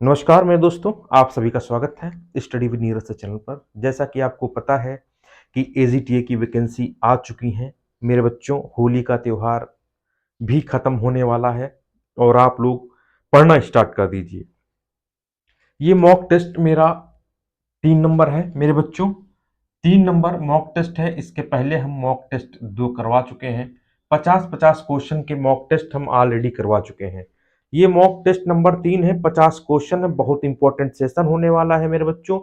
नमस्कार मेरे दोस्तों, आप सभी का स्वागत है स्टडी विद नीरज से चैनल पर। जैसा कि आपको पता है कि एजीटीए की वैकेंसी आ चुकी है। मेरे बच्चों, होली का त्यौहार भी खत्म होने वाला है और आप लोग पढ़ना स्टार्ट कर दीजिए। ये मॉक टेस्ट मेरा 3 नंबर है मेरे बच्चों। 3 नंबर मॉक टेस्ट है। इसके पहले हम मॉक टेस्ट 2 करवा चुके हैं। 50-50 क्वेश्चन के मॉक टेस्ट हम ऑलरेडी करवा चुके हैं। ये मॉक टेस्ट नंबर 3 है। 50 क्वेश्चन है। बहुत इंपॉर्टेंट सेशन होने वाला है मेरे बच्चों।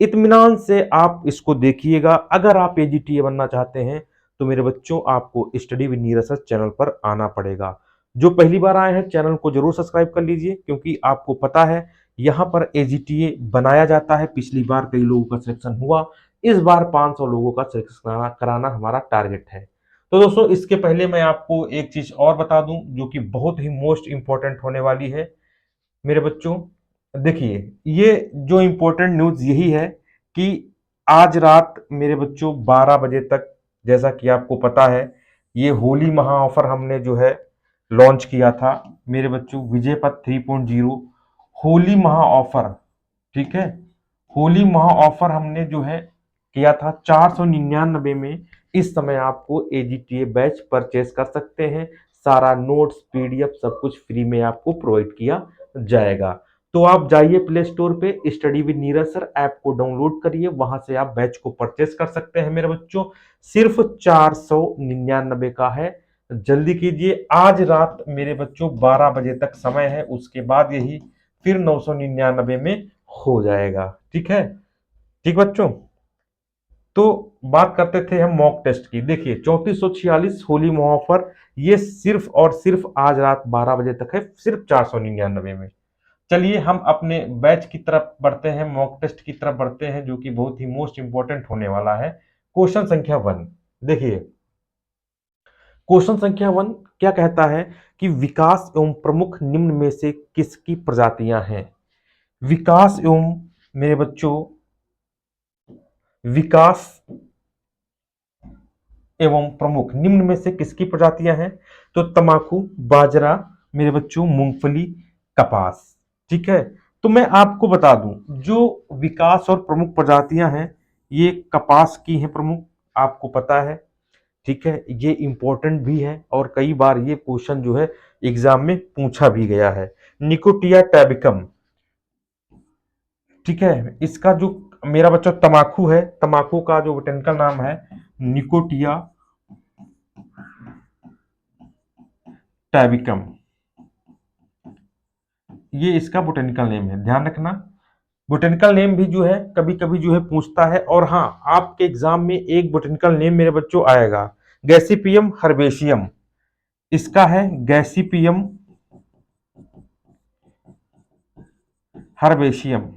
इत्मीनान से आप इसको देखिएगा। अगर आप एजीटीए बनना चाहते हैं तो मेरे बच्चों, आपको study with Neeraj sir channel पर आना पड़ेगा। जो पहली बार आए हैं, चैनल को जरूर सब्सक्राइब कर लीजिए, क्योंकि आपको पता है यहाँ पर एजीटीए बनाया जाता है। पिछली बार कई लोगों का सिलेक्शन हुआ, इस बार 500 लोगों का सिलेक्शन कराना हमारा टारगेट है। तो दोस्तों, इसके पहले मैं आपको एक चीज और बता दूं जो कि बहुत ही मोस्ट इंपॉर्टेंट होने वाली है मेरे बच्चों। देखिए, ये जो इंपॉर्टेंट न्यूज यही है कि आज रात मेरे बच्चों 12 बजे तक, जैसा कि आपको पता है, ये होली महा ऑफर हमने जो है लॉन्च किया था मेरे बच्चों। विजय पथ 3.0 होली महा ऑफर, ठीक है। होली महा ऑफर हमने जो है किया था 499 में। इस समय आपको एजीटीए बैच परचेस कर सकते हैं। सारा नोट्स, पीडीएफ सब कुछ फ्री में आपको प्रोवाइड किया जाएगा। तो आप जाइए प्ले स्टोर पे, study with Neeraj sir app को डाउनलोड करिए, वहां से आप बैच को परचेस कर सकते हैं मेरे बच्चों। सिर्फ 499 का है। जल्दी कीजिए, आज रात मेरे बच्चों 12 बजे तक समय है। उसके बाद यही फिर 999 में हो जाएगा। ठीक है, ठीक बच्चों। तो बात करते थे हम मॉक टेस्ट की। देखिए, 3446 होली ऑफर, ये सिर्फ और सिर्फ आज रात 12 बजे तक है, सिर्फ 499 में। चलिए हम अपने बैच की तरफ बढ़ते हैं, मॉक टेस्ट की तरफ बढ़ते हैं, जो कि बहुत ही मोस्ट इंपॉर्टेंट होने वाला है। क्वेश्चन संख्या 1 देखिए। क्वेश्चन संख्या 1 क्या कहता है कि विकास एवं प्रमुख निम्न में से किसकी प्रजातियां हैं। विकास एवं, मेरे बच्चों, विकास एवं प्रमुख निम्न में से किसकी प्रजातियां हैं। तो तंबाकू, बाजरा, मेरे बच्चों, मूंगफली, कपास। ठीक है। तो मैं आपको बता दूं, जो विकास और प्रमुख प्रजातियां हैं, ये कपास की हैं प्रमुख, आपको पता है। ठीक है, ये इंपॉर्टेंट भी है और कई बार ये क्वेश्चन जो है एग्जाम में पूछा भी गया है। निकोटिया टैबिकम, ठीक है। इसका जो, मेरा बच्चा, तमाकू है, तमाकू का जो बोटेनिकल नाम है निकोटिया टैबिकम, ये इसका बोटेनिकल नेम है, ध्यान रखना। बोटेनिकल नेम भी जो है कभी कभी जो है पूछता है। और हाँ, आपके एग्जाम में एक बोटेनिकल नेम मेरे बच्चों आएगा, गैसीपियम हर्बेशियम। इसका है गैसीपियम हर्बेशियम।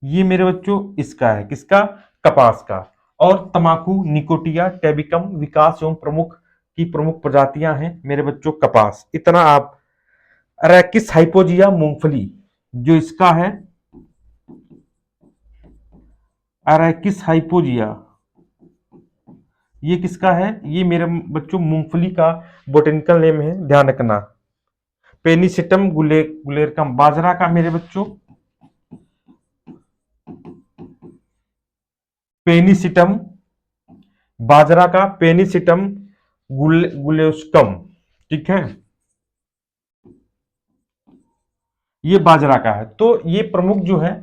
ये मेरे बच्चों इसका है, किसका, कपास का। और तमाकू निकोटिया टेबिकम विकास एवं प्रमुख की प्रमुख प्रजातियां हैं मेरे बच्चों, कपास। इतना आप। अरैकिस हाइपोजिया मूंगफली, जो इसका है अरैकिस हाइपोजिया, ये किसका है, ये मेरे बच्चों मूंगफली का बोटेनिकल नेम है, ध्यान रखना। पेनिसिटम गुलेरकम, बाजरा का मेरे बच्चों, पेनिसिटम, बाजरा का पेनिसिटम गुलेस्कम, ठीक है। ये बाजरा का है। तो ये प्रमुख जो है,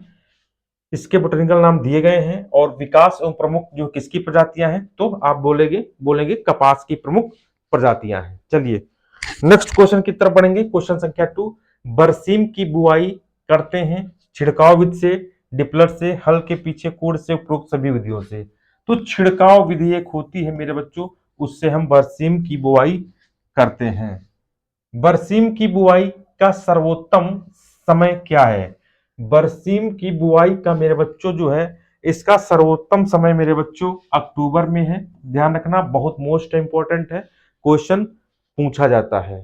इसके बोटेनिकल नाम दिए गए हैं। और विकास एवं प्रमुख जो किसकी प्रजातियां हैं, तो आप बोलेंगे बोलेंगे कपास की प्रमुख प्रजातियां हैं। चलिए नेक्स्ट क्वेश्चन की तरफ बढ़ेंगे। क्वेश्चन संख्या 2, बरसीम की बुआई करते हैं छिड़काव विधि से, डिपलर से, हल के पीछे कोड़ से, उपरोक्त सभी विधियों से। तो छिड़काव विधि एक होती है मेरे बच्चों, उससे हम बरसीम की बुआई करते हैं। बरसीम की बुआई का सर्वोत्तम समय क्या है। बरसीम की बुआई का मेरे बच्चों जो है, इसका सर्वोत्तम समय मेरे बच्चों अक्टूबर में है। ध्यान रखना, बहुत मोस्ट इंपॉर्टेंट है, क्वेश्चन पूछा जाता है।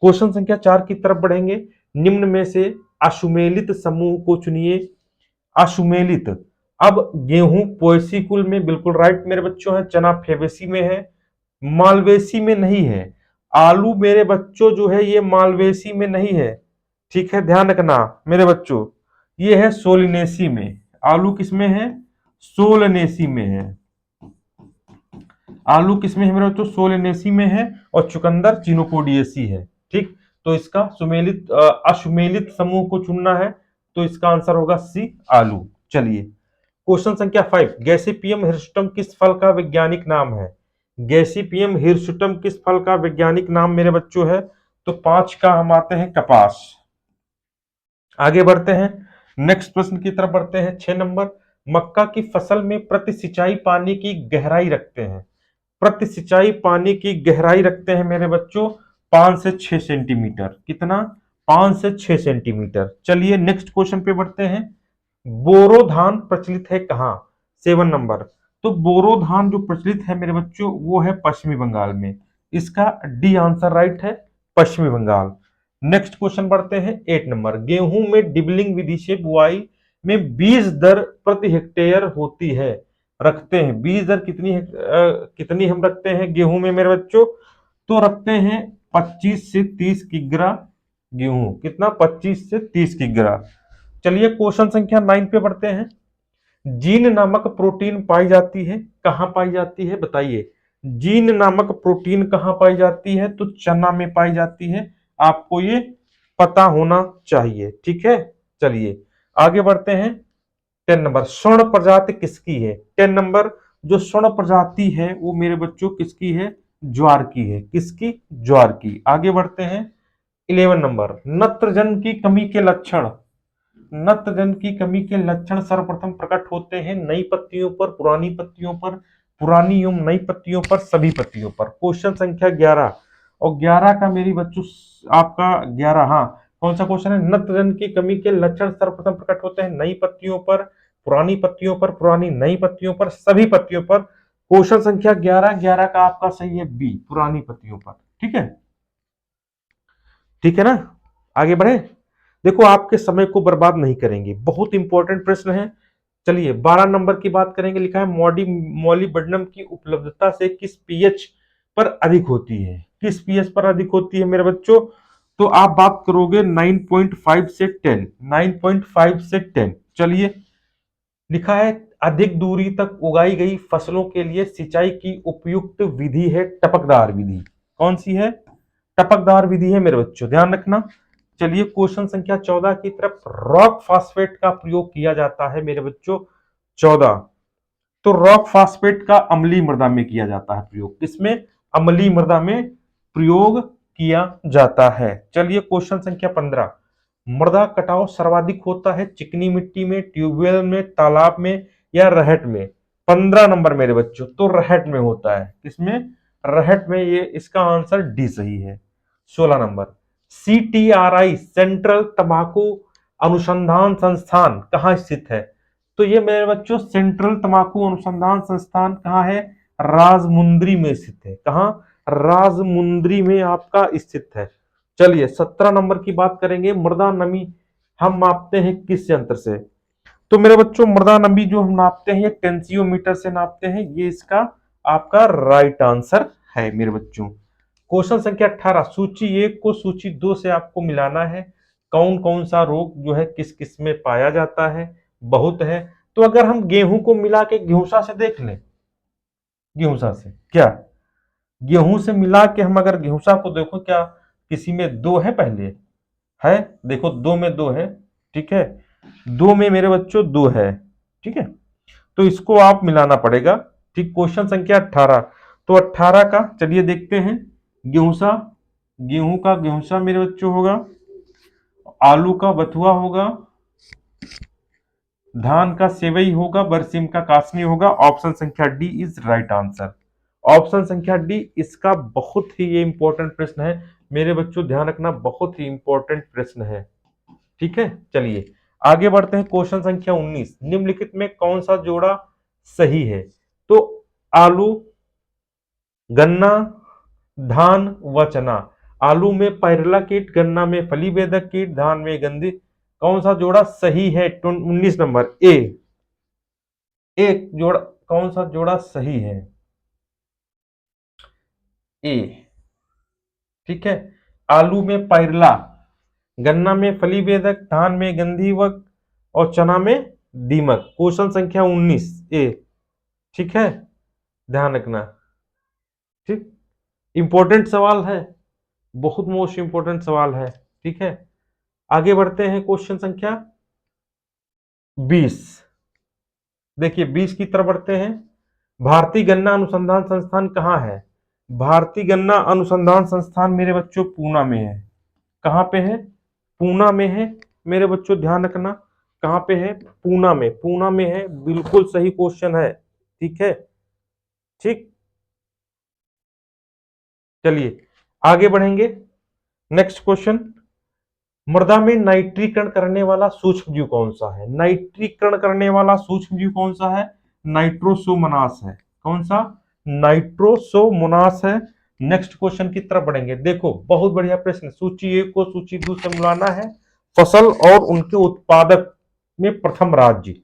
क्वेश्चन संख्या 4 की तरफ बढ़ेंगे। निम्न में से अशुमेलित समूह को चुनिए। अशुमेलित, अब गेहूं पोएसी कुल में बिल्कुल राइट मेरे बच्चों है, चना फेबेसी में है, मालवेसी में नहीं है। आलू मेरे बच्चों जो है ये मालवेसी में नहीं है, ठीक है, ध्यान रखना मेरे बच्चों, ये है सोलिनेसी में। आलू किसमें है? सोलनेसी में है। आलू किसमें है मेरे बच्चों? सोलनेसी में है। और चुकंदर चिनोपोडियेसी है। ठीक, तो इसका सुमेलित अशुमेलित समूह को चुनना है, तो इसका आंसर होगा सी, आलू। चलिए क्वेश्चन संख्या 5, गैसीपियम हिर्सुटम किस फल का वैज्ञानिक नाम है? गैसीपियम हिर्सुटम किस फल का वैज्ञानिक नाम मेरे बच्चों है? तो 5 का हम आते हैं कपास। आगे बढ़ते हैं, नेक्स्ट प्रश्न की तरफ बढ़ते हैं। 6 नंबर, मक्का की फसल में प्रति सिंचाई पानी की गहराई रखते हैं। प्रति सिंचाई पानी की गहराई रखते हैं मेरे बच्चों 5 से 6 सेंटीमीटर। कितना? 5 से 6 सेंटीमीटर। चलिए नेक्स्ट क्वेश्चन पे बढ़ते हैं। बोरो धान प्रचलित है कहां? 7 नंबर, तो बोरो धान जो प्रचलित है मेरे बच्चों वो है पश्चिमी बंगाल में। इसका डी आंसर राइट है, पश्चिमी बंगाल। नेक्स्ट क्वेश्चन बढ़ते हैं 8 नंबर, गेहूं में डिबलिंग विधि से बुआई में बीज दर प्रति हेक्टेयर होती है, रखते हैं बीज दर कितनी हम रखते हैं गेहूं में मेरे बच्चों? तो रखते हैं 25 से 30 किग्रा गेहूं। कितना? 25 से 30 किग्रा। चलिए क्वेश्चन संख्या 9 पे बढ़ते हैं। जीन नामक प्रोटीन पाई जाती है कहां पाई जाती है बताइए? जीन नामक प्रोटीन कहां पाई जाती है? तो चना में पाई जाती है, आपको ये पता होना चाहिए, ठीक है। चलिए आगे बढ़ते हैं। 10 नंबर, स्वर्ण प्रजाति किसकी है? 10 नंबर, जो स्वर्ण प्रजाति है वो मेरे बच्चों किसकी है? ज्वार की है। किसकी? ज्वार की। आगे बढ़ते हैं 11 नंबर, नत्रजन की कमी के लक्षण। नत्रजन की कमी के लक्षण सर्वप्रथम प्रकट होते हैं नई पत्तियों पर, पुरानी पत्तियों पर, पुरानी एवं नई पत्तियों पर, सभी पत्तियों पर। क्वेश्चन संख्या 11, और 11 का मेरी बच्चों आपका 11, हाँ, कौन सा क्वेश्चन है? नत्रजन की कमी के लक्षण सर्वप्रथम प्रकट होते हैं नई पत्तियों पर, पुरानी पत्तियों पर, पुरानी नई पत्तियों पर, सभी पत्तियों पर। क्वेश्चन संख्या 11, 11 का आपका सही है बी, पुरानी पत्तियों पर। ठीक है, ठीक है ना। आगे बढ़े, देखो आपके समय को बर्बाद नहीं करेंगे, बहुत इंपॉर्टेंट प्रश्न है। चलिए 12 नंबर की बात करेंगे। लिखा है मॉलिब्डेनम की उपलब्धता से किस पीएच पर अधिक होती है? किस पीएच पर अधिक होती है मेरे बच्चों? तो आप बात करोगे 9.5 से 10, 9.5 से 10। चलिए लिखा है अधिक दूरी तक उगाई गई फसलों के लिए सिंचाई की उपयुक्त विधि है टपकदार विधि। कौन सी है? टपकदार विधि है मेरे बच्चों, ध्यान रखना। चलिए क्वेश्चन संख्या 14 की तरफ, रॉक फास्फेट का प्रयोग किया जाता है मेरे बच्चों 14, तो रॉक फास्फेट का अम्लीय मृदा में किया जाता है प्रयोग। किसमें? अम्लीय मृदा में प्रयोग किया जाता है। चलिए क्वेश्चन संख्या 15, मृदा कटाव सर्वाधिक होता है चिकनी मिट्टी में, ट्यूबवेल में, तालाब में या रहट में? 15 नंबर मेरे बच्चों, तो रहट में होता है। किसमें? रहट में। ये इसका आंसर डी सही है। 16 नंबर, CTRI सेंट्रल तंबाकू अनुसंधान संस्थान कहां स्थित है? तो ये मेरे बच्चों सेंट्रल तंबाकू अनुसंधान संस्थान कहां है? राजमुंद्री में स्थित है। कहां? राजमुंद्री में आपका स्थित है। चलिए 17 नंबर की बात करेंगे, मृदा नमी हम मापते हैं किस यंत्र से? तो मेरे बच्चों मृदा नमी जो हम नापते हैं टेंसियोमीटर से नापते हैं, ये इसका आपका राइट आंसर है मेरे बच्चों। क्वेश्चन संख्या 18, सूची 1 को सूची 2 से आपको मिलाना है। कौन कौन सा रोग जो है किस किस में पाया जाता है? बहुत है। तो अगर हम गेहूं को मिला के गेहूंसा से देख लें, गेहूंसा से क्या, गेहूं से मिला के हम अगर गेहूंसा को देखो, क्या किसी में 2 है? पहले है, देखो 2 में 2 है, ठीक है, 2 में मेरे बच्चों 2 है, ठीक है, तो इसको आप मिलाना पड़ेगा। ठीक, क्वेश्चन संख्या 18, तो 18 का चलिए देखते हैं। गेहूंसा, गेहूं का गेहूंसा मेरे बच्चों होगा, आलू का बथुआ होगा, धान का सेवई होगा, बरसीम का कासनी होगा। ऑप्शन संख्या D is right answer. Option संख्या डी इसका बहुत ही ये इंपॉर्टेंट प्रश्न है मेरे बच्चों, ध्यान रखना, बहुत ही इंपॉर्टेंट प्रश्न है। ठीक है, चलिए आगे बढ़ते हैं। क्वेश्चन संख्या 19, निम्नलिखित में कौन सा जोड़ा सही है? तो आलू, गन्ना, धान व चना। आलू में पायरला कीट, गन्ना में फली बेधक कीट, धान में गंधी, कौन सा जोड़ा सही है? 19 नंबर ए, एक जोड़ा, कौन सा जोड़ा सही है? ए, ठीक है। आलू में पाइरला, गन्ना में फलीभेदक, धान में गंधीवक और चना में दीमक। क्वेश्चन संख्या 19 ए। ठीक है, ध्यान रखना। ठीक, इंपॉर्टेंट सवाल है, बहुत मोस्ट इंपॉर्टेंट सवाल है। ठीक है, आगे बढ़ते हैं। क्वेश्चन संख्या 20, देखिए 20 की तरफ बढ़ते हैं। भारतीय गन्ना अनुसंधान संस्थान कहाँ है? भारतीय गन्ना अनुसंधान संस्थान मेरे बच्चों पूना में है। कहाँ पे है? पूना में है मेरे बच्चों, ध्यान रखना। कहाँ पे है? पूना में, पूना में है, बिल्कुल सही क्वेश्चन है। ठीक है, ठीक, चलिए आगे बढ़ेंगे। नेक्स्ट क्वेश्चन, मृदा में नाइट्रीकरण करने वाला सूक्ष्म जीव कौन सा है? नाइट्रीकरण करने वाला सूक्ष्म जीव कौन सा है? नाइट्रोसोमोनास है। कौन सा? नाइट्रोसोमोनास है। नेक्स्ट क्वेश्चन की तरफ बढ़ेंगे। देखो बहुत बढ़िया प्रश्न, सूची 1 को सूची 2 से मिलाना है। फसल और उनके उत्पादक में प्रथम राज्य,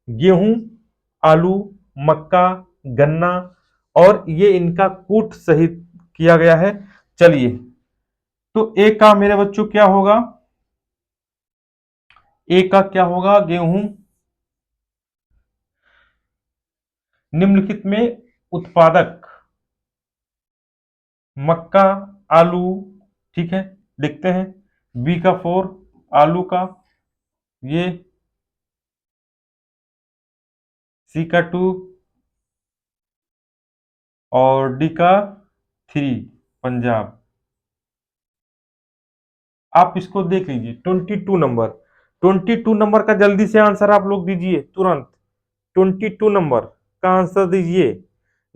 गेहूं, आलू, मक्का, गन्ना, और ये इनका कूट सहित किया गया है। चलिए, तो ए का मेरे बच्चों क्या होगा? ए का क्या होगा? गेहूं। निम्नलिखित में उत्पादक, मक्का, आलू। ठीक है, देखते हैं। बी का 4 आलू का, ये सी का 2 और डी का 3 पंजाब। आप इसको देख लीजिए, 22 नंबर, 22 नंबर का जल्दी से आंसर आप लोग दीजिए तुरंत। 22 नंबर का आंसर दीजिए।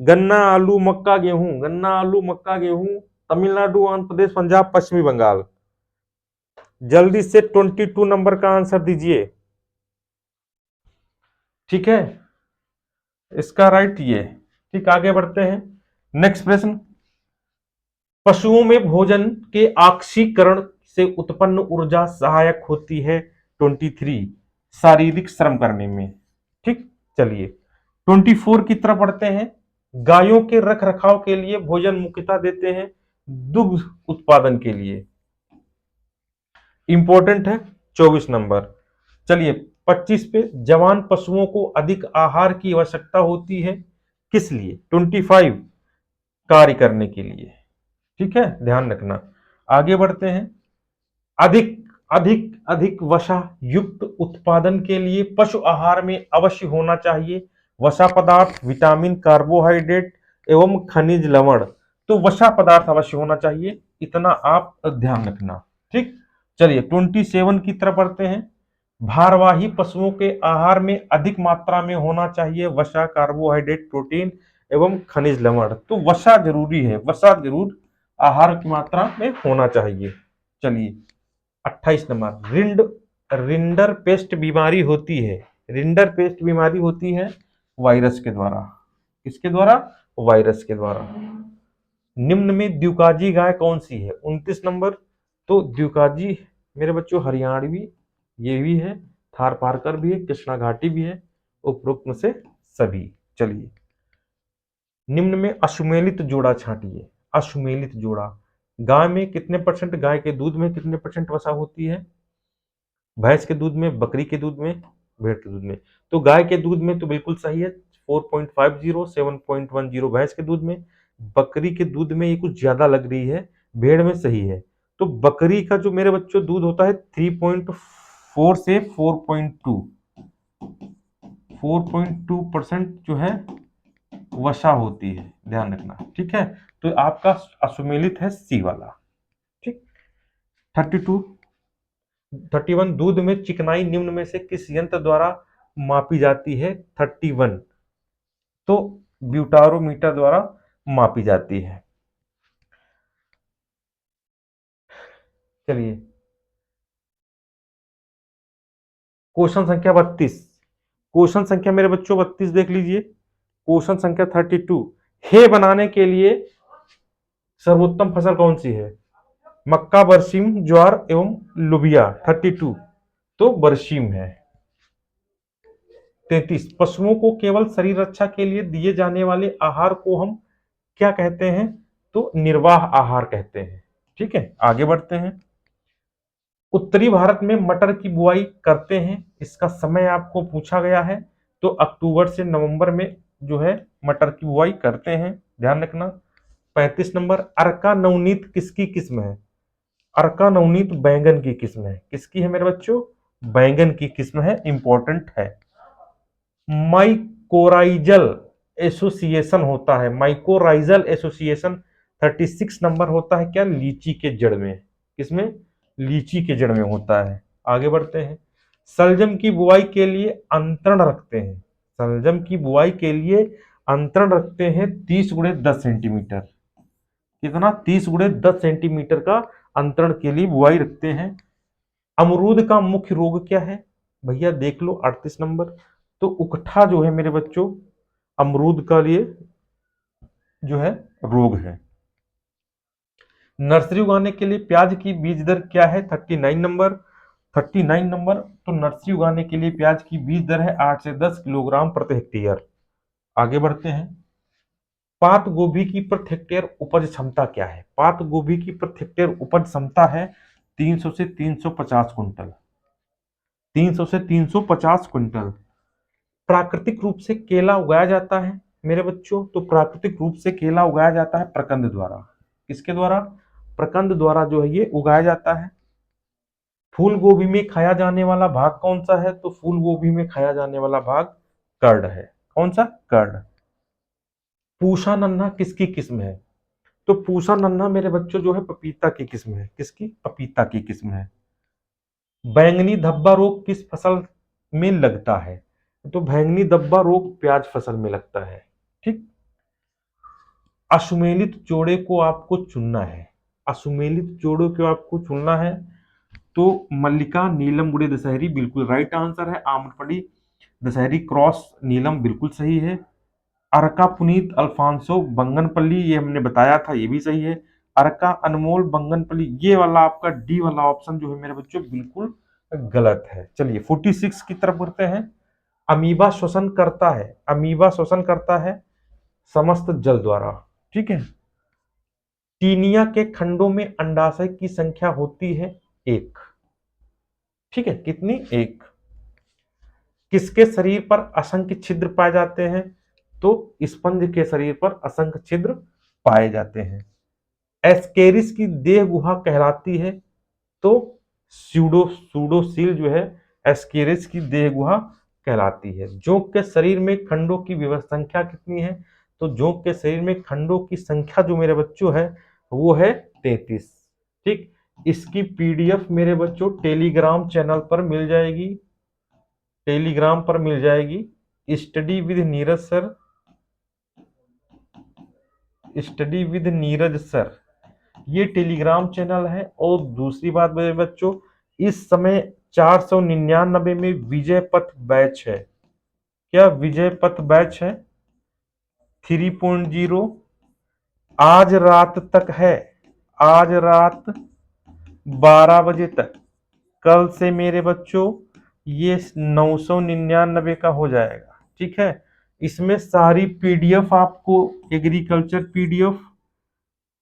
गन्ना, आलू, मक्का, गेहूं, गन्ना, आलू, मक्का, गेहूं, तमिलनाडु, आंध्र प्रदेश, पंजाब, पश्चिमी बंगाल। जल्दी से 22 नंबर का आंसर दीजिए। ठीक है, इसका राइट ये। ठीक, आगे बढ़ते हैं। नेक्स्ट प्रश्न, पशुओं में भोजन के ऑक्सीकरण से उत्पन्न ऊर्जा सहायक होती है 23 शारीरिक श्रम करने में। ठीक, चलिए 24 की तरफ बढ़ते हैं। गायों के रख रखाव के लिए भोजन मुख्यतः देते हैं दुग्ध उत्पादन के लिए। इंपॉर्टेंट है 24 नंबर। चलिए 25 पे, जवान पशुओं को अधिक आहार की आवश्यकता होती है, किस लिए? 25 कार्य करने के लिए। ठीक है, ध्यान रखना। आगे बढ़ते हैं। अधिक अधिक अधिक वसा युक्त उत्पादन के लिए पशु आहार में अवश्य होना चाहिए वसा पदार्थ, विटामिन, कार्बोहाइड्रेट एवं खनिज लवण। तो वसा पदार्थ अवश्य होना चाहिए, इतना आप ध्यान रखना। ठीक, चलिए 27 की तरफ बढ़ते हैं। भारवाही पशुओं के आहार में अधिक मात्रा में होना चाहिए वसा, कार्बोहाइड्रेट, प्रोटीन एवं खनिज लवण। तो वसा जरूरी है, वसा जरूर आहार की मात्रा में होना चाहिए। चलिए 28 नंबर, रिंडर पेस्ट बीमारी होती है, रिंडर पेस्ट बीमारी होती है वायरस के द्वारा। किसके द्वारा? वायरस के द्वारा। निम्न में द्विकाजी गाय कौन सी है? 29 नंबर। तो द्विकाजी मेरे बच्चों हरियाणवी ये भी है, थार पारकर भी है, कृष्णा घाटी भी है, उपरोक्त में से सभी। चलिए, निम्न में अश्वेलित जोड़ा छांटिए। अश्वेलित जोड़ा, गाय में कितने परसेंट, गाय के दूध में कितने परसेंट वसा होती है? भैंस के दूध में, बकरी के दूध में, भेड़ के दूध में। तो गाय के दूध में तो बिल्कुल सही है 4.50, 7.10 भैंस के दूध में। बकरी के दूध में ये कुछ ज्यादा लग रही है, भेड़ में सही है। तो बकरी का जो मेरे बच्चों दूध होता है 3.4 से 4.2, 4.2% जो है वसा होती है, ध्यान रखना। ठीक है, तो आपका अश्वमेलित है सी वाला। ठीक, 32 31, दूध में चिकनाई निम्न में से किस यंत्र द्वारा मापी जाती है? 31, तो ब्यूटारोमीटर द्वारा मापी जाती है। चलिए क्वेश्चन संख्या 32, क्वेश्चन संख्या मेरे बच्चों 32 देख लीजिए। क्वेश्चन संख्या 32, हे बनाने के लिए सर्वोत्तम फसल कौन सी है? मक्का, बरसीम, ज्वार एवं लुबिया। 32 तो बरसीम है। 33, पशुओं को केवल शरीर रक्षा के लिए दिए जाने वाले आहार को हम क्या कहते हैं? तो निर्वाह आहार कहते हैं। ठीक है, आगे बढ़ते हैं। उत्तरी भारत में मटर की बुआई करते हैं, इसका समय आपको पूछा गया है, तो अक्टूबर से नवंबर में जो है मटर की बुआई करते हैं, ध्यान रखना। 35 नंबर, अर्का नवनीत किसकी किस्म है? अर्का नवनीत बैंगन की किस्म है। किसकी है मेरे बच्चों? बैंगन की किस्म है, इंपॉर्टेंट है। माइकोराइजल एसोसिएशन होता है, माइकोराइजल एसोसिएशन 36 नंबर होता है क्या? लीची के जड़ में। किसमें? लीची के जड़ में होता है। आगे बढ़ते हैं। सलजम की बुआई के लिए अंतरण रखते हैं, सलजम की बुआई के लिए अंतरण रखते हैं 30 गुणे 10 सेंटीमीटर। कितना? 30 गुणे 10 सेंटीमीटर का अंतरण के लिए बुआई रखते हैं। अमरूद का मुख्य रोग क्या है? भैया देख लो 38 नंबर, तो उकठा जो है मेरे बच्चों अमरूद का लिए जो है रोग है। नर्सरी उगाने के लिए प्याज की बीज दर क्या है? 39 नंबर। 39 नंबर, तो नर्सरी उगाने के लिए प्याज की बीज दर है 8 से 10 किलोग्राम प्रति हेक्टेयर। आगे बढ़ते हैं। पात गोभी की प्रति हेक्टेयर उपज क्षमता क्या है? पात गोभी की प्रति हेक्टेयर उपज क्षमता है 300 से 350 कुंटल। 300 से 350 कुंटल। प्राकृतिक रूप से केला उगाया जाता है मेरे बच्चों, तो प्राकृतिक रूप से केला उगाया जाता है प्रकंद द्वारा। किसके द्वारा? प्रकंद द्वारा जो है ये उगाया जाता है। फूल गोभी में खाया जाने वाला भाग कौन सा है? तो फूल गोभी में खाया जाने वाला भाग कर्ड है। कौन सा? कर्ड। पूषा नन्हा किसकी किस्म है? तो पूषा नन्हा मेरे बच्चों जो है पपीता की किस्म है। किसकी? पपीता की किस्म है। बैंगनी धब्बा रोग किस फसल में लगता है? तो बैंगनी धब्बा रोग प्याज फसल में लगता है। ठीक। अश्वेलित जोड़े को आपको चुनना है, अश्वेलित जोड़े को आपको चुनना है, तो मल्लिका नीलम बुढ़े दशहरी बिल्कुल राइट आंसर है। आम्रपली दशहरी क्रॉस नीलम बिल्कुल सही है। अरका पुनीत अल्फांसो बंगनपल्ली ये हमने बताया था, ये भी सही है। अरका अनमोल बंगनपल्ली, ये वाला आपका डी वाला ऑप्शन जो है मेरे बच्चों बिल्कुल गलत है। चलिए 46 की तरफ बढ़ते हैं। अमीबा श्वसन करता है, अमीबा श्वसन करता है समस्त जल द्वारा। ठीक है। टीनिया के खंडों में अंडाशय की संख्या होती है 1। ठीक है, कितनी? 1। किसके शरीर पर असंख्य छिद्र पाए जाते हैं? तो स्पंज के शरीर पर असंख्य छिद्र पाए जाते हैं। एस्केरिस की देह गुहा कहलाती है, तो सूडोसील जो है एस्केरिस की देह गुहा कहलाती है। जोंक के शरीर में खंडों की संख्या कितनी है? तो जोंक के शरीर में खंडों की संख्या जो मेरे बच्चों है वो है 33। ठीक। इसकी पीडीएफ मेरे बच्चों टेलीग्राम चैनल पर मिल जाएगी, टेलीग्राम पर मिल जाएगी। Study with Neeraj sir, study with Neeraj sir, ये टेलीग्राम चैनल है। और दूसरी बात मेरे बच्चों, इस समय 499 में विजय पथ बैच है। क्या विजय पथ बैच है? 3.0 आज रात तक है, आज रात 12 बजे तक। कल से मेरे बच्चों ये 999 का हो जाएगा। ठीक है। इसमें सारी पीडीएफ आपको, agriculture PDF,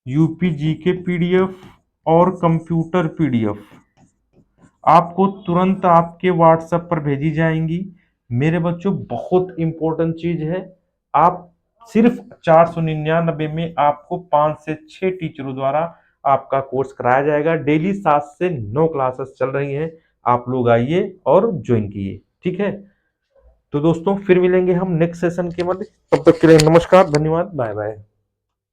UP GK PDF और कंप्यूटर पीडीएफ आपको तुरंत आपके व्हाट्सएप पर भेजी जाएंगी। मेरे बच्चों बहुत इंपॉर्टेंट चीज है, आप सिर्फ 499 में आपको 5 से 6 टीचरों द्वारा आपका कोर्स कराया जाएगा। डेली 7 से 9 क्लासेस चल रही हैं, आप लोग आइए और ज्वाइन कीजिए। ठीक है। तो दोस्तों फिर मिलेंगे हम नेक्स्ट सेशन के बाद, तब तक के लिए नमस्कार, धन्यवाद, बाय बाय।